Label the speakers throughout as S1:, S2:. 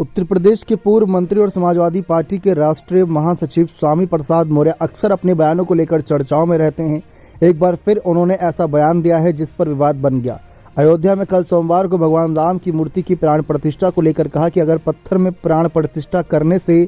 S1: उत्तर प्रदेश के पूर्व मंत्री और समाजवादी पार्टी के राष्ट्रीय महासचिव स्वामी प्रसाद मौर्य अक्सर अपने बयानों को लेकर चर्चाओं में रहते हैं। एक बार फिर उन्होंने ऐसा बयान दिया है जिस पर विवाद बन गया। अयोध्या में कल सोमवार को भगवान राम की मूर्ति की प्राण प्रतिष्ठा को लेकर कहा कि अगर पत्थर में प्राण प्रतिष्ठा करने से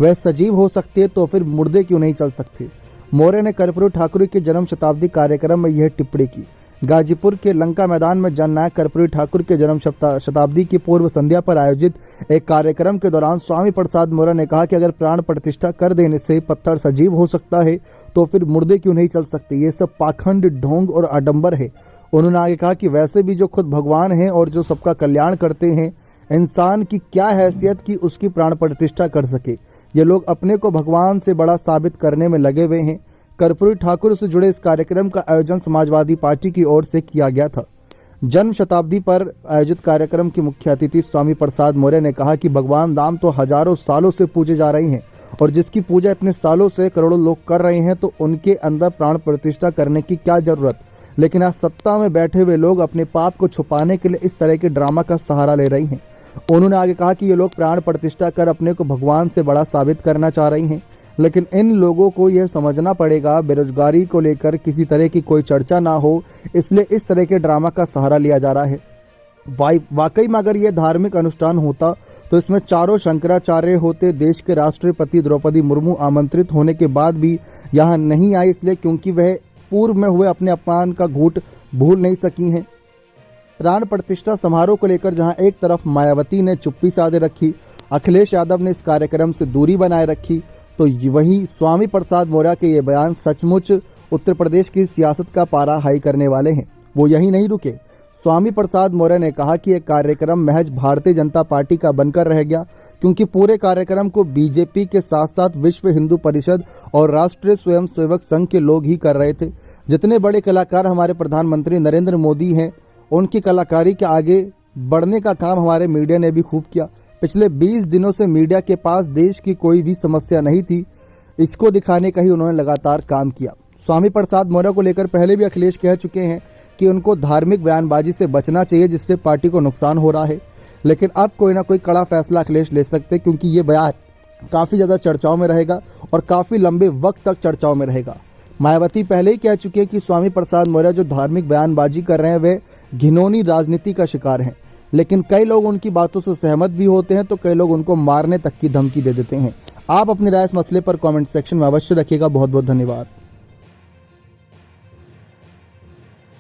S1: वह सजीव हो सकते तो फिर मुर्दे क्यों नहीं चल सकते। मौर्य ने कर्पूरी ठाकुर के जन्म शताब्दी कार्यक्रम में यह टिप्पणी की। गाजीपुर के लंका मैदान में जननायक कर्पूरी ठाकुर के जन्म शताब्दी की पूर्व संध्या पर आयोजित एक कार्यक्रम के दौरान स्वामी प्रसाद मौर्य ने कहा कि अगर प्राण प्रतिष्ठा कर देने से पत्थर सजीव हो सकता है तो फिर मुर्दे क्यों नहीं चल सकते। ये सब पाखंड, ढोंग और आडंबर है। उन्होंने आगे कहा कि वैसे भी जो खुद भगवान हैं और जो सबका कल्याण करते हैं, इंसान की क्या हैसियत कि उसकी प्राण प्रतिष्ठा कर सके। ये लोग अपने को भगवान से बड़ा साबित करने में लगे हुए हैं। कर्पूरी ठाकुर से जुड़े इस कार्यक्रम का आयोजन समाजवादी पार्टी की ओर से किया गया था। जन्म शताब्दी पर आयोजित कार्यक्रम के मुख्य अतिथि स्वामी प्रसाद मौर्य ने कहा कि भगवान राम तो हजारों सालों से पूजे जा रहे हैं और जिसकी पूजा इतने सालों से करोड़ों लोग कर रहे हैं तो उनके अंदर प्राण प्रतिष्ठा करने की क्या जरूरत। लेकिन आज सत्ता में बैठे हुए लोग अपने पाप को छुपाने के लिए इस तरह के ड्रामा का सहारा ले रही हैं। उन्होंने आगे कहा कि ये लोग प्राण प्रतिष्ठा कर अपने को भगवान से बड़ा साबित करना चाह रही हैं, लेकिन इन लोगों को यह समझना पड़ेगा बेरोजगारी को लेकर किसी तरह की कोई चर्चा ना हो, इसलिए इस तरह के ड्रामा का सहारा लिया जा रहा है। वाकई में अगर यह धार्मिक अनुष्ठान होता तो इसमें चारों शंकराचार्य होते। देश के राष्ट्रपति द्रौपदी मुर्मू आमंत्रित होने के बाद भी यहाँ नहीं आई, इसलिए क्योंकि वह पूर्व में हुए अपने अपमान का घूंट भूल नहीं सकी हैं। प्राण प्रतिष्ठा समारोह को लेकर जहां एक तरफ मायावती ने चुप्पी साधे रखी, अखिलेश यादव ने इस कार्यक्रम से दूरी बनाए रखी, तो वहीं स्वामी प्रसाद मौर्य के ये बयान सचमुच उत्तर प्रदेश की सियासत का पारा हाई करने वाले हैं। वो यही नहीं रुके। स्वामी प्रसाद मौर्य ने कहा कि यह कार्यक्रम महज भारतीय जनता पार्टी का बनकर रह गया, क्योंकि पूरे कार्यक्रम को बीजेपी के साथ साथ विश्व हिंदू परिषद और राष्ट्रीय स्वयंसेवक संघ के लोग ही कर रहे थे। जितने बड़े कलाकार हमारे प्रधानमंत्री नरेंद्र मोदी हैं, उनकी कलाकारी के आगे बढ़ने का काम हमारे मीडिया ने भी खूब किया। पिछले 20 दिनों से मीडिया के पास देश की कोई भी समस्या नहीं थी, इसको दिखाने का ही उन्होंने लगातार काम किया। स्वामी प्रसाद मौर्य को लेकर पहले भी अखिलेश कह चुके हैं कि उनको धार्मिक बयानबाजी से बचना चाहिए जिससे पार्टी को नुकसान हो रहा है, लेकिन अब कोई ना कोई कड़ा फैसला अखिलेश ले सकते हैं, क्योंकि ये बयान काफ़ी ज़्यादा चर्चाओं में रहेगा और काफ़ी लंबे वक्त तक चर्चाओं में रहेगा। मायावती पहले ही कह चुके हैं कि स्वामी प्रसाद मौर्य जो धार्मिक बयानबाजी कर रहे हैं वे घिनौनी राजनीति का शिकार हैं, लेकिन कई लोग उनकी बातों से सहमत भी होते हैं तो कई लोग उनको मारने तक की धमकी दे देते हैं। आप अपनी राय इस मसले पर कमेंट सेक्शन में अवश्य रखिएगा। बहुत बहुत धन्यवाद।